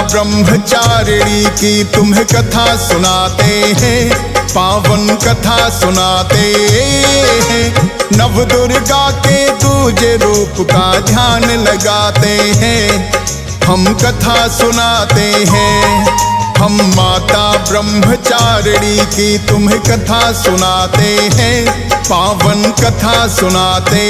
ब्रह्मचारिणी की तुम्हें कथा सुनाते हैं, पावन कथा सुनाते हैं। नव दुर्गा के दूजे रूप का ध्यान लगाते हैं, हम कथा सुनाते हैं। हम माता ब्रह्मचारिणी की तुम्हें कथा सुनाते हैं, पावन कथा सुनाते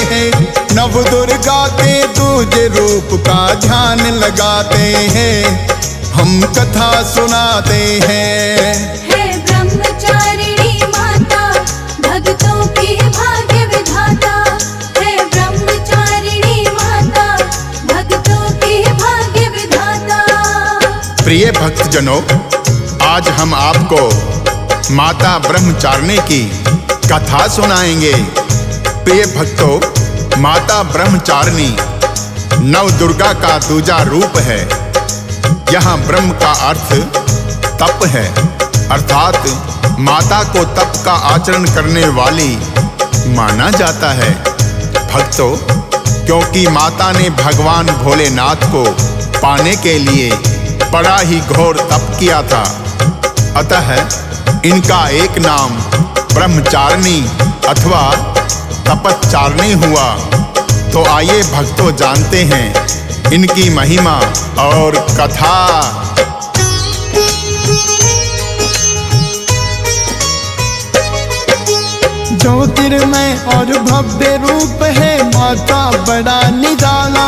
हैं। नव दुर्गा के दूजे रूप का ध्यान लगाते हैं, हम कथा सुनाते हैं। हे ब्रह्मचारिणी माता, भक्तों की भाग्य विधाता। हे ब्रह्मचारिणी माता, भक्तों की भाग्य विधाता। प्रिय भक्तजनों, आज हम आपको माता ब्रह्मचारिणी की कथा सुनाएंगे। प्रिय भक्तों, माता ब्रह्मचारिणी नव दुर्गा का दूजा रूप है। यहाँ ब्रह्म का अर्थ तप है, अर्थात माता को तप का आचरण करने वाली माना जाता है। भक्तों, क्योंकि माता ने भगवान भोलेनाथ को पाने के लिए बड़ा ही घोर तप किया था, अतः इनका एक नाम ब्रह्मचारिणी अथवा तपस्चारिणी हुआ। तो आइए भक्तों जानते हैं इनकी महिमा और कथा। ज्योतिर्मय और भव्य रूप है माता बड़ा निराला।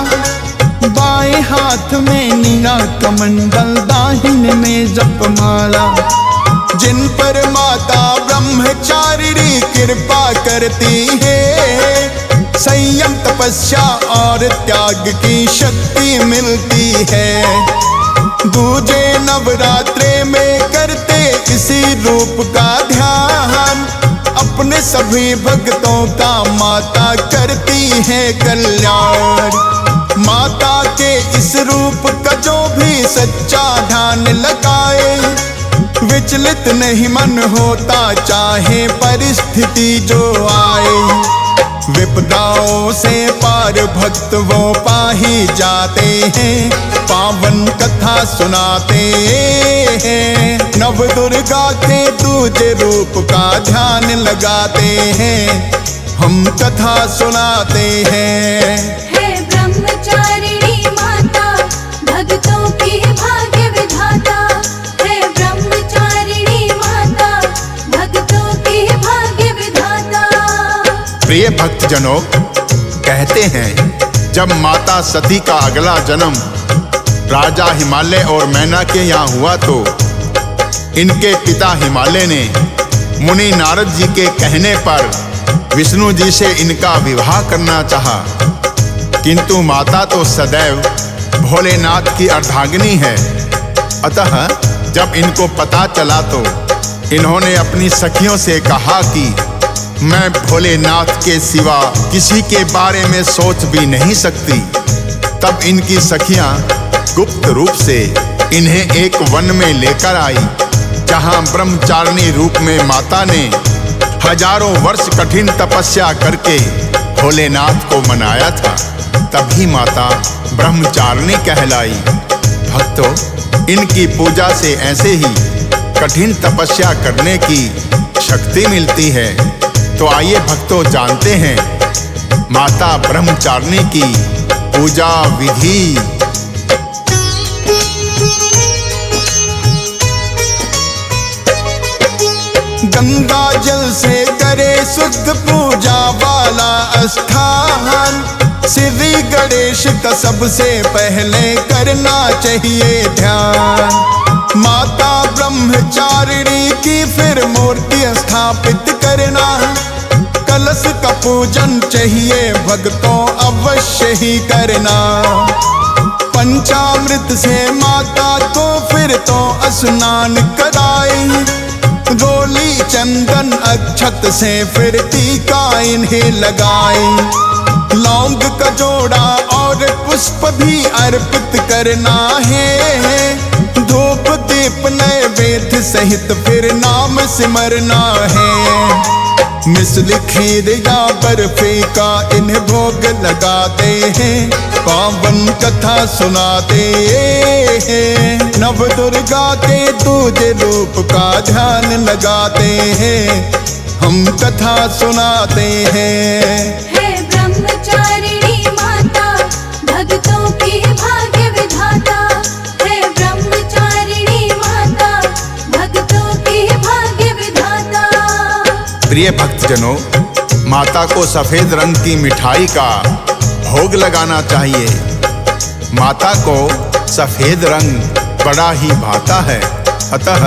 बाएं हाथ में नीला कमंडल, दाहिने में जपमाला। जिन पर माता ब्रह्मचारिणी कृपा करती है, संयम तपस्या और त्याग की शक्ति मिलती है। दूजे नवरात्रे में करते इसी रूप का ध्यान, अपने सभी भक्तों का माता करती है कल्याण। माता के इस रूप का जो भी सच्चा ध्यान लगाए, विचलित नहीं मन होता चाहे परिस्थिति जो आए। विपदाओं से पार भक्त वो पा ही जाते हैं, पावन कथा सुनाते हैं। नव दुर्गा के दूजे रूप का ध्यान लगाते हैं, हम कथा सुनाते हैं। हे ब्रह्मचारिणी माता, भक्तों की भाग्य विधाता। हे ब्रह्मचारिणी माता, भक्तों की भाग्य विधाता। प्रिय भक्तजनों, कहते हैं जब माता सती का अगला जन्म राजा हिमालय और मैना के यहाँ हुआ तो इनके पिता हिमालय ने मुनि नारद जी के कहने पर विष्णु जी से इनका विवाह करना चाहा, किंतु माता तो सदैव भोलेनाथ की अर्धांगिनी है। अतः जब इनको पता चला तो इन्होंने अपनी सखियों से कहा कि मैं भोलेनाथ के सिवा किसी के बारे में सोच भी नहीं सकती। तब इनकी सखियां गुप्त रूप से इन्हें एक वन में लेकर आई, जहां ब्रह्मचारिणी रूप में माता ने हजारों वर्ष कठिन तपस्या करके भोलेनाथ को मनाया था। तभी माता ब्रह्मचारिणी कहलाई। भक्तों, इनकी पूजा से ऐसे ही कठिन तपस्या करने की शक्ति मिलती है। तो आइए भक्तों जानते हैं माता ब्रह्मचारिणी की पूजा विधि। गंगा जल से करे शुद्ध पूजा वाला स्थान, श्री गणेश का सबसे पहले करना चाहिए ध्यान। माता ब्रह्मचारिणी की फिर मूर्ति स्थापित करना, कलश का पूजन चाहिए भक्तों अवश्य ही करना। पंचामृत से माता को फिर तो स्नान कराए, रोली चंदन अक्षत से फिर टीका इन्हें लगाए। लौंग का जोड़ा और पुष्प भी अर्पित करना है, धूप दीप नैवेद्य सहित फिर नाम सिमरना है। मिसल खीर या बर्फी का इन्हें भोग लगाते हैं, पावन कथा सुनाते हैं। नव दुर्गा के दूजे रूप का ध्यान लगाते हैं, हम कथा सुनाते हैं। हे ब्रह्मचारिणी माता, भक्तों की भाग्य विधाता। हे ब्रह्मचारिणी माता, भक्तों की भाग्य विधाता। प्रिय भक्तजनों, माता को सफेद रंग की मिठाई का भोग लगाना चाहिए। माता को सफेद रंग बड़ा ही भाता है, अतः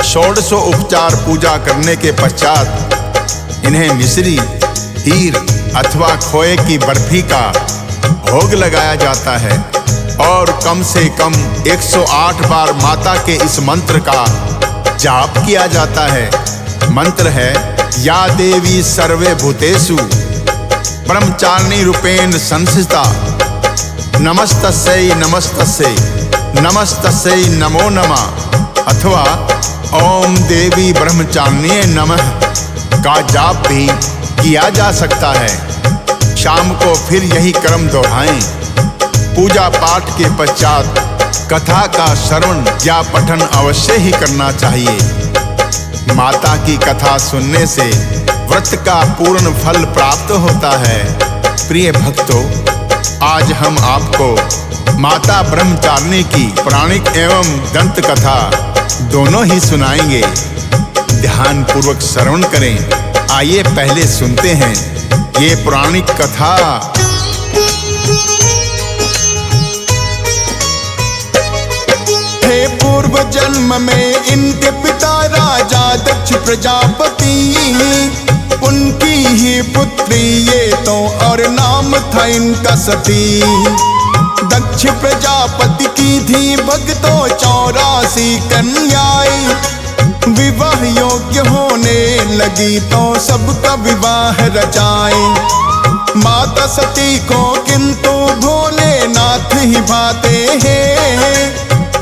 षोडशो उपचार पूजा करने के पश्चात इन्हें मिश्री, हीर अथवा खोए की बर्फी का भोग लगाया जाता है और कम से कम 108 बार माता के इस मंत्र का जाप किया जाता है। मंत्र है, या देवी सर्वे भूतेषु ब्रह्मचारिणी रूपेण संस्थिता, नमस्तस्यै नमस्तस्यै नमस्तस्यै नमो नमः। अथवा ओम देवी ब्रह्मचारिण्ये नमः का जाप भी किया जा सकता है। शाम को फिर यही क्रम दोहराएं। पूजा पाठ के पश्चात कथा का श्रवण या पठन अवश्य ही करना चाहिए। माता की कथा सुनने से व्रत का पूर्ण फल प्राप्त होता है। प्रिय भक्तों, आज हम आपको माता ब्रह्मचारिणी की पौराणिक एवं दंत कथा दोनों ही सुनाएंगे। ध्यान पूर्वक श्रवण करें। आइए पहले सुनते हैं ये पौराणिक कथा। थे पूर्व जन्म में इनके पिता राजा दक्ष प्रजापति, उनकी ही पुत्री ये तो और नाम था इनका सती। दक्ष प्रजापति की थी भक्तों 84 कन्याएं, विवाह योग्य होने लगी तो सबका विवाह रचाए। माता सती को किंतु भोलेनाथ ही भाते हैं,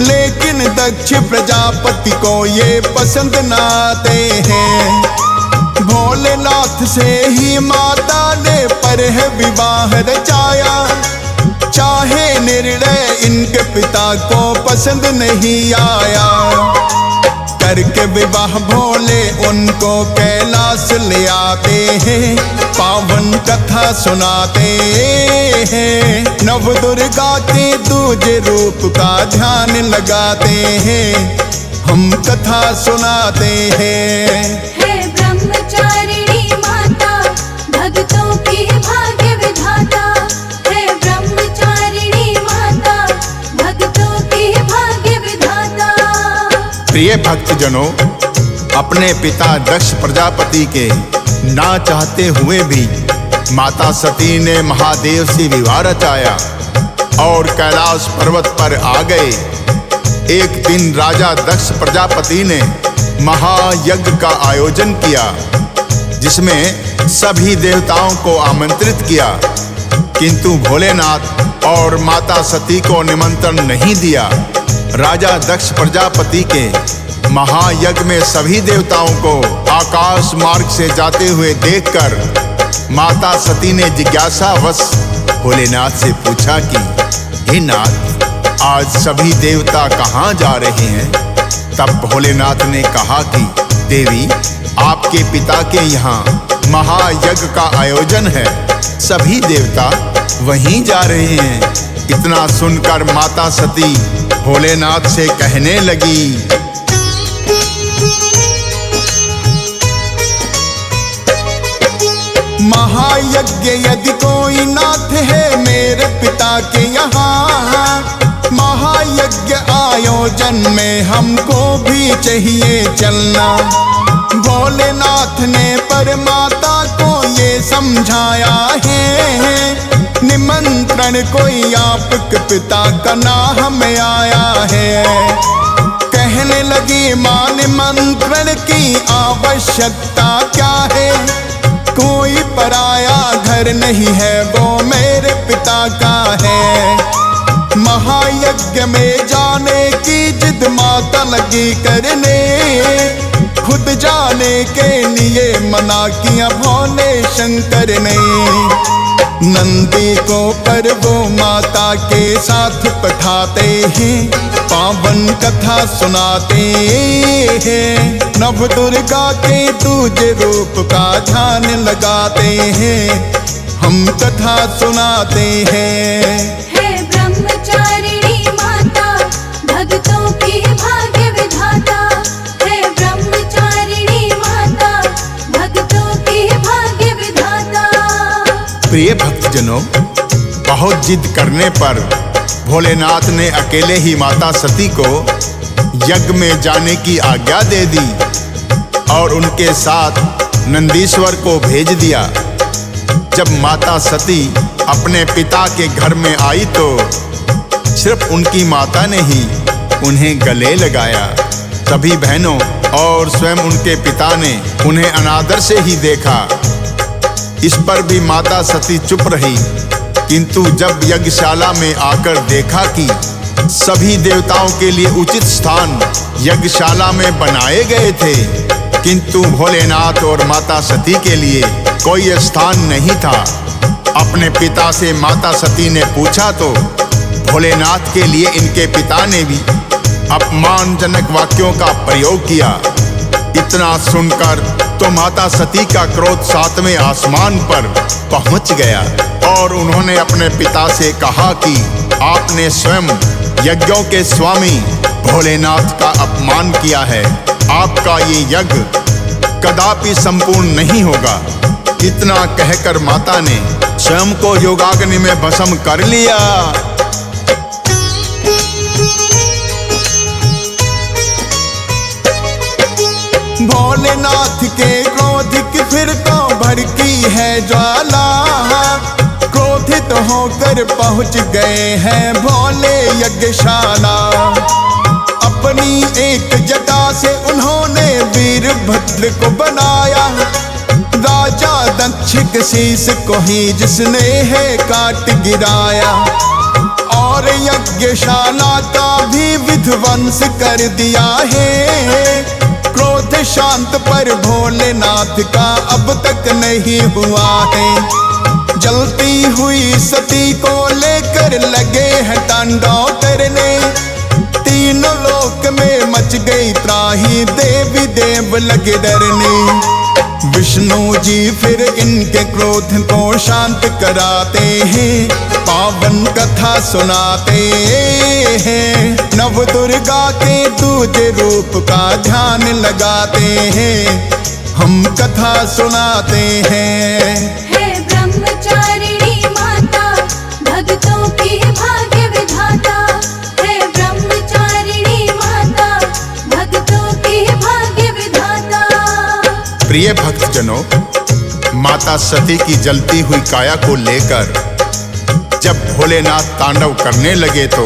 लेकिन दक्ष प्रजापति को ये पसंद न आते हैं। भोलेनाथ से ही माता ने पर है विवाह रचाया, चाहे निर्णय इनके पिता को पसंद नहीं आया। करके विवाह भोले उनको कैलाश ले आते हैं, पावन कथा सुनाते हैं। नव दुर्गा के दूजे रूप का ध्यान लगाते हैं, हम कथा सुनाते हैं। हे ब्रह्मचारिणी माता, भक्तों की भाग्य विधाता। हे ब्रह्मचारिणी माता, भक्तों की भाग्य विधाता। प्रिय भक्तजनों, अपने पिता दक्ष प्रजापति के ना चाहते हुए भी माता सती ने महादेव से विवाह रचाया और कैलाश पर्वत पर आ गए। एक दिन राजा दक्ष प्रजापति ने महायज्ञ का आयोजन किया, जिसमें सभी देवताओं को आमंत्रित किया, किंतु भोलेनाथ और माता सती को निमंत्रण नहीं दिया। राजा दक्ष प्रजापति के महायज्ञ में सभी देवताओं को आकाश मार्ग से जाते हुए देखकर माता सती ने जिज्ञासावश भोलेनाथ से पूछा कि हे नाथ, आज सभी देवता कहाँ जा रहे हैं? तब भोलेनाथ ने कहा कि देवी, आपके पिता के यहाँ महायज्ञ का आयोजन है, सभी देवता वहीं जा रहे हैं। इतना सुनकर माता सती भोलेनाथ से कहने लगी, महायज्ञ यदि कोई नाथ है मेरे पिता के यहाँ, महायज्ञ आयोजन में हमको भी चाहिए चलना। भोलेनाथ ने परमाता को ये समझाया है, निमंत्रण कोई आपके पिता का ना हमें आया है। कहने लगी मां, निमंत्रण की आवश्यकता क्या है? कोई पराया घर नहीं है, वो मेरे पिता का है। महायज्ञ में जाने की जिद माता लगी करने, खुद जाने के लिए मना किया भोले शंकर ने। नंदी को पर वो माता के साथ पठाते हैं, पावन कथा सुनाते हैं। नव दुर्गा के तुझे रूप का ध्यान लगाते हैं, हम कथा सुनाते हैं। हे ब्रह्मचारिणी माता, भक्तों की भाग्य विधाता। हे ब्रह्मचारिणी माता, भक्तों की भाग्य विधाता। प्रिय भक्तजनों, बहुत जिद करने पर भोलेनाथ ने अकेले ही माता सती को यज्ञ में जाने की आज्ञा दे दी और उनके साथ नंदीश्वर को भेज दिया। जब माता सती अपने पिता के घर में आई तो सिर्फ उनकी माता ने ही उन्हें गले लगाया। सभी बहनों और स्वयं उनके पिता ने उन्हें अनादर से ही देखा। इस पर भी माता सती चुप रही, किंतु जब यज्ञशाला में आकर देखा कि सभी देवताओं के लिए उचित स्थान यज्ञशाला में बनाए गए थे, किंतु भोलेनाथ और माता सती के लिए कोई स्थान नहीं था, अपने पिता से माता सती ने पूछा तो भोलेनाथ के लिए इनके पिता ने भी अपमानजनक वाक्यों का प्रयोग किया। इतना सुनकर तो माता सती का क्रोध सातवें आसमान पर पहुंच गया और उन्होंने अपने पिता से कहा कि आपने स्वयं यज्ञों के स्वामी भोलेनाथ का अपमान किया है, आपका ये यज्ञ कदापि संपूर्ण नहीं होगा। इतना कहकर माता ने स्वयं को योगाग्नि में भस्म कर लिया। भोलेनाथ के क्रोध की फिर तो भड़की है ज्वाला, क्रोधित होकर पहुंच गए हैं भोले यज्ञशाला। अपनी एक जटा से उन्होंने वीरभद्र को बनाया, राजा दक्ष के शीश को ही जिसने है काट गिराया, और यज्ञशाला का भी विध्वंस कर दिया है। क्रोध शांत पर भोलेनाथ का अब तक नहीं हुआ है। जलती हुई सती को लेकर लगे हैं तांडव करने, तीनों लोक में मच गई त्राही, देवी देव लगे डरने। विष्णु जी फिर इनके क्रोध को शांत कराते हैं, पावन कथा सुनाते हैं। नव दुर्गा के दूजे रूप का ध्यान लगाते हैं, हम कथा सुनाते हैं। हे ब्रह्मचारिणी माता, भक्तों की भाग्य विधाता। हे ब्रह्मचारिणी माता, भक्तों की भाग्य विधाता। प्रिय भक्तजनों, माता सती की जलती हुई काया को लेकर जब भोलेनाथ तांडव करने लगे तो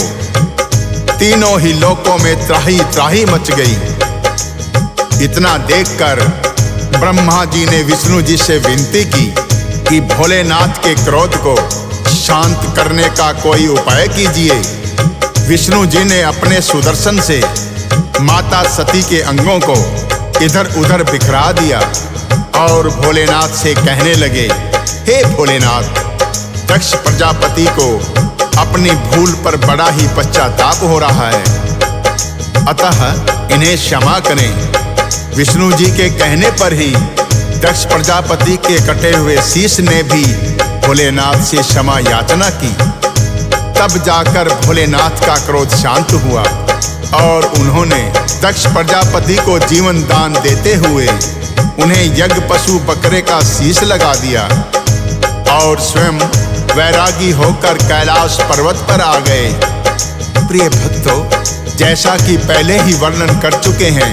तीनों ही लोकों में त्राही त्राही मच गई। इतना देखकर ब्रह्मा जी ने विष्णु जी से विनती की कि भोलेनाथ के क्रोध को शांत करने का कोई उपाय कीजिए। विष्णु जी ने अपने सुदर्शन से माता सती के अंगों को इधर उधर बिखरा दिया और भोलेनाथ से कहने लगे, हे भोलेनाथ, दक्ष प्रजापति को अपनी भूल पर बड़ा ही पश्चाताप हो रहा है, अतः इन्हें क्षमा करें। विष्णु जी के कहने पर ही दक्ष प्रजापति के कटे हुए शीश ने भी भोलेनाथ से क्षमा याचना की। तब जाकर भोलेनाथ का क्रोध शांत हुआ और उन्होंने दक्ष प्रजापति को जीवन दान देते हुए उन्हें यज्ञ पशु बकरे का शीश लगा दिया और स्वयं वैरागी होकर कैलाश पर्वत पर आ गए। प्रिय भक्तों, जैसा कि पहले ही वर्णन कर चुके हैं,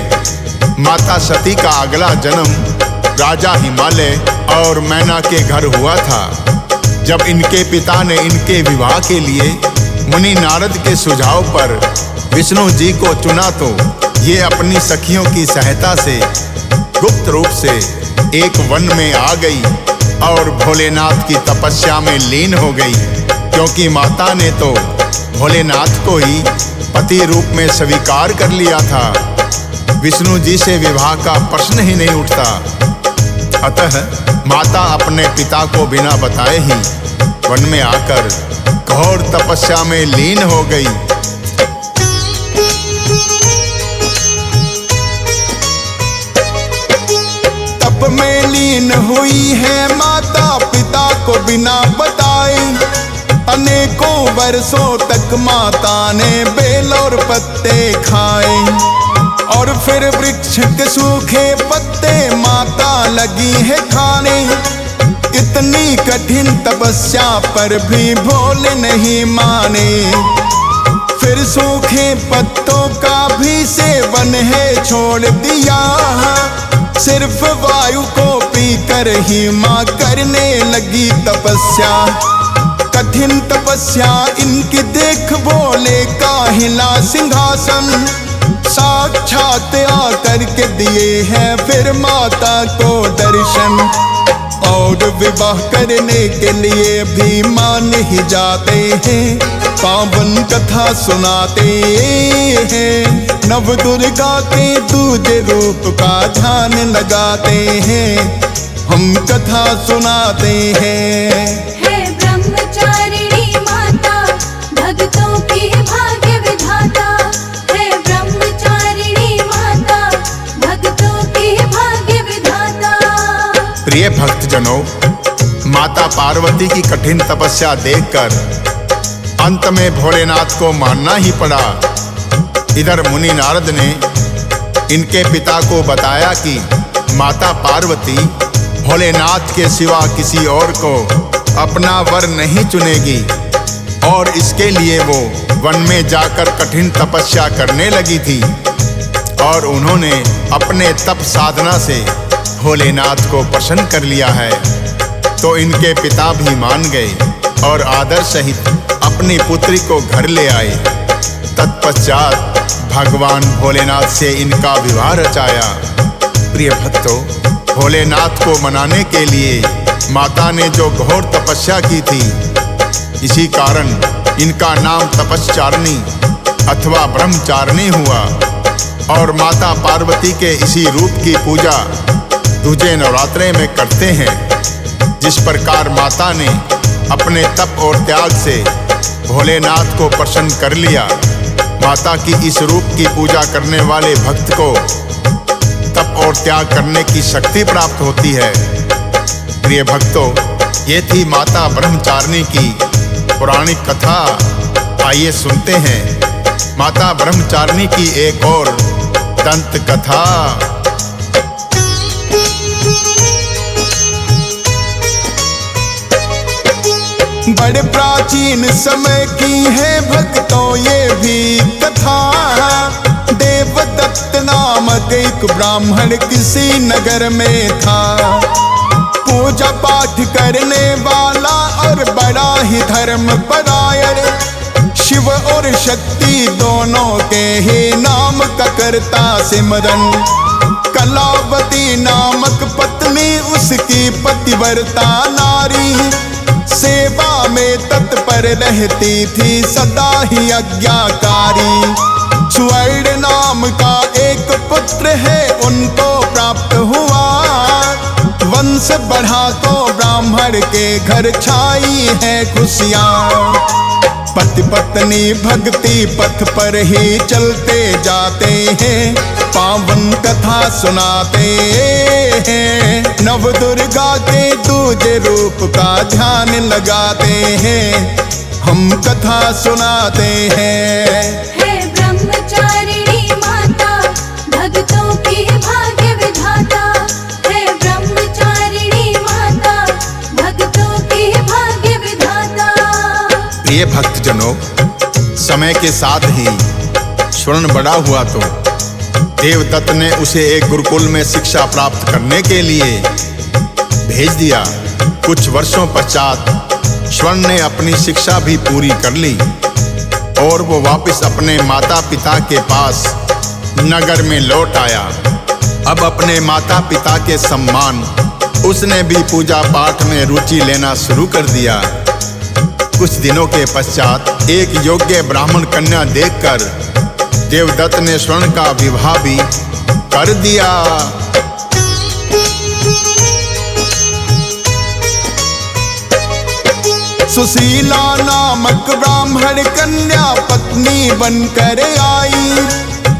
माता सती का अगला जन्म राजा हिमालय और मैना के घर हुआ था। जब इनके पिता ने इनके विवाह के लिए मुनि नारद के सुझाव पर विष्णु जी को चुना तो ये अपनी सखियों की सहायता से गुप्त रूप से एक वन में आ गई और भोलेनाथ की तपस्या में लीन हो गई, क्योंकि माता ने तो भोलेनाथ को ही पति रूप में स्वीकार कर लिया था। विष्णु जी से विवाह का प्रश्न ही नहीं उठता। अतः माता अपने पिता को बिना बताए ही वन में आकर घोर तपस्या में लीन हो गई। तप में लीन हुई है माता पिता को बिना बताए। अनेकों वर्षों तक माता ने बेल और पत्ते खाए, और फिर वृक्ष के सूखे पत्ते माता लगी है खाने। इतनी कठिन तपस्या पर भी भोले नहीं माने। फिर सूखे पत्तों का भी सेवन है छोड़ दिया। सिर्फ वायु को पीकर ही माँ करने लगी तपस्या। कठिन तपस्या इनकी देख भोले का हिला सिंहासन। साक्षात आकर के दिए हैं फिर माता को दर्शन। और विवाह करने के लिए भी मान ही जाते हैं, पावन कथा सुनाते हैं। नव दुर्गा के दूजे रूप का ध्यान लगाते हैं, हम कथा सुनाते हैं। हे ब्रह्मचारिणी माता, भक्तों की भाग्य विधाता। हे ब्रह्मचारिणी माता, भक्तों की भाग्य विधाता। प्रिय भक्तजनों, माता पार्वती की कठिन तपस्या देखकर अंत में भोलेनाथ को मानना ही पड़ा। इधर मुनि नारद ने इनके पिता को बताया कि माता पार्वती भोलेनाथ के सिवा किसी और को अपना वर नहीं चुनेगी, और इसके लिए वो वन में जाकर कठिन तपस्या करने लगी थी। और उन्होंने अपने तप साधना से भोलेनाथ को प्रसन्न कर लिया है। तो इनके पिता भी मान गए और आदर सहित अपनी पुत्री को घर ले आए। तत्पश्चात भगवान भोलेनाथ से इनका विवाह रचाया। प्रिय भक्तों, भोलेनाथ को मनाने के लिए माता ने जो घोर तपस्या की थी, इसी कारण इनका नाम तपश्चारिणी अथवा ब्रह्मचारिणी हुआ। और माता पार्वती के इसी रूप की पूजा दूजे नवरात्रे में करते हैं। जिस प्रकार माता ने अपने तप और त्याग से भोलेनाथ को प्रसन्न कर लिया, माता की इस रूप की पूजा करने वाले भक्त को तप और त्याग करने की शक्ति प्राप्त होती है। प्रिय भक्तों, ये थी माता ब्रह्मचारिणी की पौराणिक कथा। आइए सुनते हैं माता ब्रह्मचारिणी की एक और दंत कथा। बड़े प्राचीन समय की है भक्तों ये भी कथा। देवदत्त नामक एक ब्राह्मण किसी नगर में था। पूजा पाठ करने वाला और बड़ा ही धर्म परायण। शिव और शक्ति दोनों के ही नाम का करता सिमरन। कलावती नामक पत्नी उसकी पतिव्रता नारी। सेवा में तत्पर रहती थी सदा ही आज्ञाकारी। स्वर्ण नाम का एक पुत्र है उनको प्राप्त हुआ। वंश बढ़ा तो ब्राह्मण के घर छाई है खुशियाँ। पति पत्नी भक्ति पथ पर ही चलते जाते हैं। पावन कथा सुनाते हैं। नव दुर्गा के दूजे रूप का ध्यान लगाते हैं, हम कथा सुनाते हैं। हे ब्रह्मचारिणी माता, भक्तों की भाग्य विधाता। हे ब्रह्मचारिणी माता, भक्तों की भाग्य विधाता। प्रिय भक्तजनों, समय के साथ ही स्वर्ण बड़ा हुआ तो देवदत्त ने उसे एक गुरुकुल में शिक्षा प्राप्त करने के लिए भेज दिया। कुछ वर्षों पश्चात स्वर्ण ने अपनी शिक्षा भी पूरी कर ली और वो वापस अपने माता पिता के पास नगर में लौट आया। अब अपने माता पिता के सम्मान उसने भी पूजा पाठ में रुचि लेना शुरू कर दिया। कुछ दिनों के पश्चात एक योग्य ब्राह्मण कन्या देखकर देवदत्त ने स्वर्ण का विवाह भी कर दिया। सुशीला नामक ब्राह्मण कन्या पत्नी बनकर आई।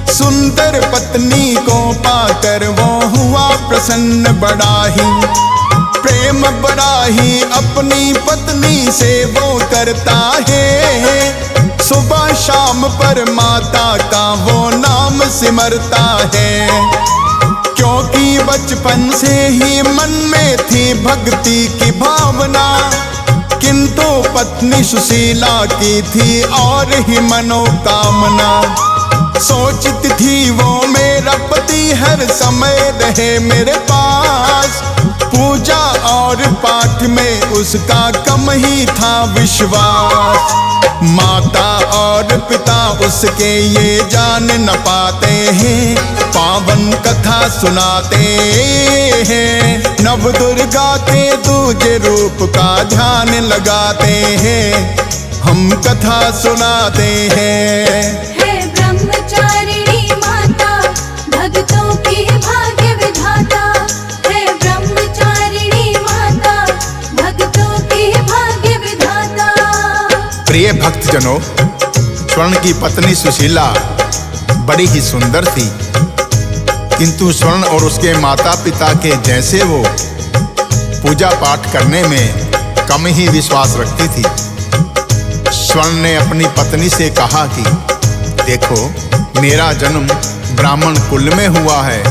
सुंदर पत्नी को पाकर वो हुआ प्रसन्न बड़ा ही। प्रेम बड़ा ही अपनी पत्नी से वो करता है। सुबह शाम पर माता का वो नाम सिमरता है। क्योंकि बचपन से ही मन में थी भक्ति की भावना, किंतु पत्नी सुशीला की थी और ही मनोकामना। सोचती थी वो मेरा पति हर समय रहे मेरे पास। पूजा और पाठ में उसका कम ही था विश्वास। माता और पिता उसके ये जान न पाते हैं, पावन कथा सुनाते हैं। नव दुर्गा के दूजे रूप का ध्यान लगाते हैं, हम कथा सुनाते हैं। हे ब्रह्मचारिणी माता, भक्तों की भाग्य विधाता। हे ब्रह्मचारिणी माता, भक्तों की भाग्य विधाता। प्रिय भक्तजनों, स्वर्ण की पत्नी सुशीला बड़ी ही सुंदर थी, किंतु स्वर्ण और उसके माता पिता के जैसे वो पूजा पाठ करने में कम ही विश्वास रखती थी। स्वर्ण ने अपनी पत्नी से कहा कि देखो, मेरा जन्म ब्राह्मण कुल में हुआ है,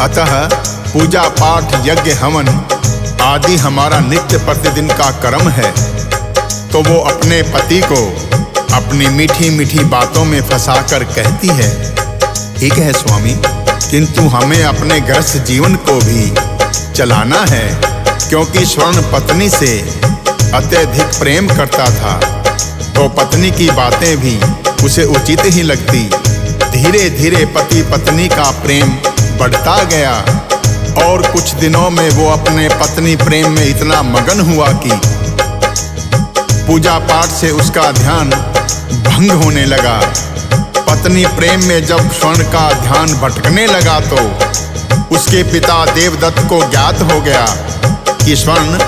अतः पूजा पाठ यज्ञ हवन आदि हमारा नित्य प्रतिदिन का कर्म है। तो वो अपने पति को अपनी मीठी मीठी बातों में फंसाकर कहती है, ठीक है स्वामी, किंतु हमें अपने गृहस्थ जीवन को भी चलाना है। क्योंकि स्वर्ण पत्नी से अत्यधिक प्रेम करता था, तो पत्नी की बातें भी उसे उचित ही लगती। धीरे धीरे पति पत्नी का प्रेम बढ़ता गया और कुछ दिनों में वो अपने पत्नी प्रेम में इतना मगन हुआ कि पूजा पाठ से उसका ध्यान भंग होने लगा। पत्नी प्रेम में जब स्वर्ण का ध्यान भटकने लगा तो उसके पिता देवदत्त को ज्ञात हो गया कि स्वर्ण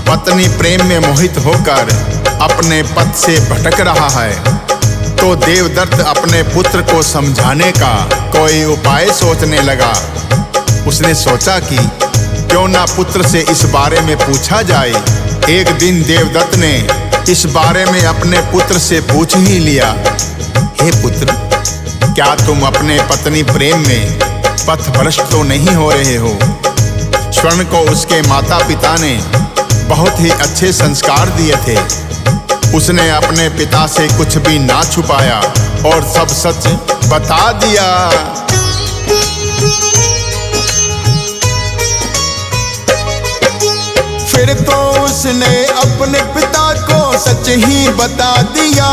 पत्नी प्रेम में मोहित होकर अपने पथ से भटक रहा है। तो देवदत्त अपने पुत्र को समझाने का कोई उपाय सोचने लगा। उसने सोचा कि क्यों ना पुत्र से इस बारे में पूछा जाए। एक दिन देवदत्त ने इस बारे में अपने पुत्र से पूछ ही लिया, हे पुत्र, क्या तुम अपने पत्नी प्रेम में पथभ्रष्ट तो नहीं हो रहे हो? स्वर्ण को उसके माता पिता ने बहुत ही अच्छे संस्कार दिए थे। उसने अपने पिता से कुछ भी ना छुपाया और सब सच बता दिया। फिर तो उसने अपने पिता को सच ही बता दिया।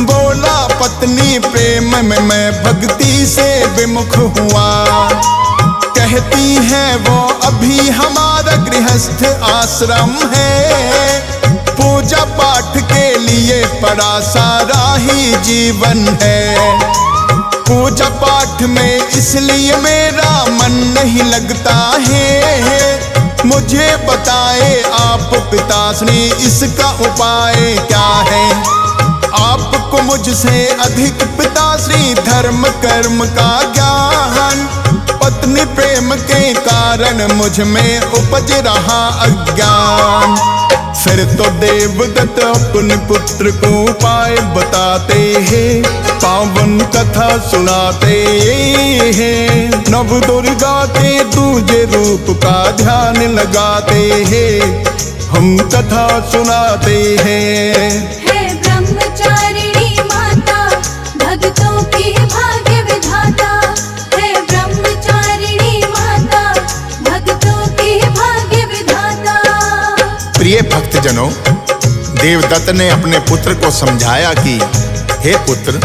बोला, पत्नी प्रेम में मैं भक्ति से विमुख हुआ। कहती है वो अभी हमारा गृहस्थ आश्रम है। पूजा पाठ के लिए बड़ा सारा ही जीवन है। पूजा पाठ में इसलिए मेरा मन नहीं लगता है। मुझे बताए आप पिताश्री, इसका उपाय क्या है? आपको मुझसे अधिक पिताश्री धर्म कर्म का ज्ञान। पत्नी प्रेम के कारण मुझ में उपज रहा अज्ञान। फिर तो देवदत्त अपने पुत्र को उपाय बताते हैं, पावन कथा सुनाते हैं। नव दुर्गा के दूजे रूप का ध्यान लगाते हैं, हम कथा सुनाते हैं। हे ब्रह्मचारिणी माता, भक्तों की भाग्य विधाता। हे ब्रह्मचारिणी माता, भक्तों की भाग्य विधाता। प्रिय भक्तजनों, देवदत्त ने अपने पुत्र को समझाया कि हे पुत्र,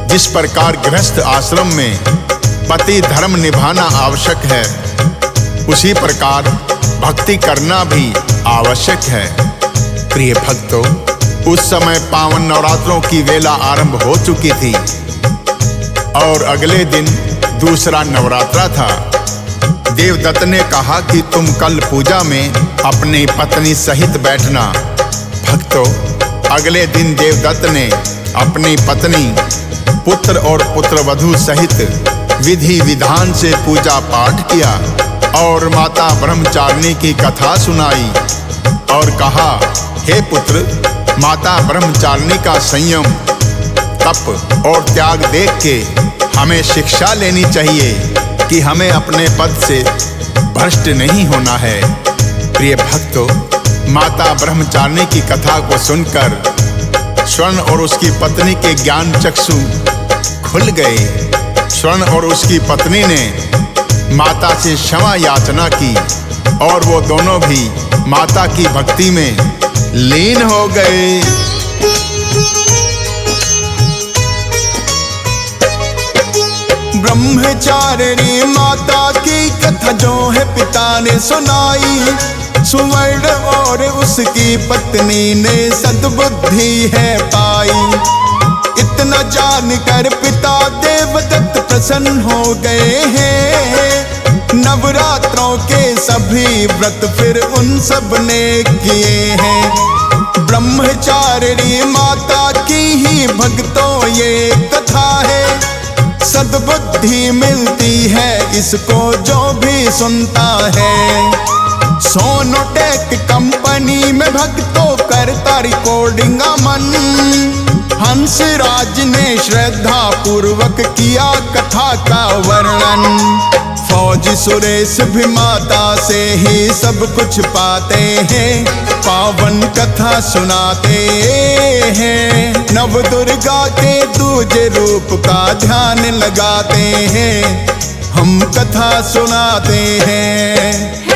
जिस प्रकार गृहस्थ आश्रम में पति धर्म निभाना आवश्यक है, उसी प्रकार भक्ति करना भी आवश्यक है। प्रिय भक्तों, उस समय पावन नवरात्रों की वेला आरंभ हो चुकी थी और अगले दिन दूसरा नवरात्रा था। देवदत्त ने कहा कि तुम कल पूजा में अपनी पत्नी सहित बैठना। भक्तों, अगले दिन देवदत्त ने अपनी पत्नी, पुत्र और पुत्रवधू सहित विधि विधान से पूजा पाठ किया और माता ब्रह्मचारिणी की कथा सुनाई और कहा, हे पुत्र, माता ब्रह्मचारिणी का संयम, तप और त्याग देख के हमें शिक्षा लेनी चाहिए कि हमें अपने पद से भ्रष्ट नहीं होना है। प्रिय भक्तों, माता ब्रह्मचारिणी की कथा को सुनकर स्वर्ण और उसकी पत्नी के ज्ञान चक्षु खुल गए। स्वर्ण और उसकी पत्नी ने माता से क्षमा याचना की और वो दोनों भी माता की भक्ति में लीन हो गए। ब्रह्मचारिणी माता की कथा जो है पिता ने सुनाई, सुवर्ण और उसकी पत्नी ने सद्बुद्धि है पाई। इतना जानकर पिता देवदत्त प्रसन्न हो गए हैं। नवरात्रों के सभी व्रत फिर उन सब ने किए हैं। ब्रह्मचारिणी माता की ही भक्तों ये कथा है। सद्बुद्धि मिलती है इसको जो भी सुनता है। सोनोटेक कंपनी में भक्तों करता रिकॉर्डिंग अमन। हंसराज ने श्रद्धा पूर्वक किया कथा का वर्णन। फौजी सुरेश भी माता से ही सब कुछ पाते हैं। पावन कथा सुनाते हैं। नव दुर्गा के दूजे रूप का ध्यान लगाते हैं। हम कथा सुनाते हैं।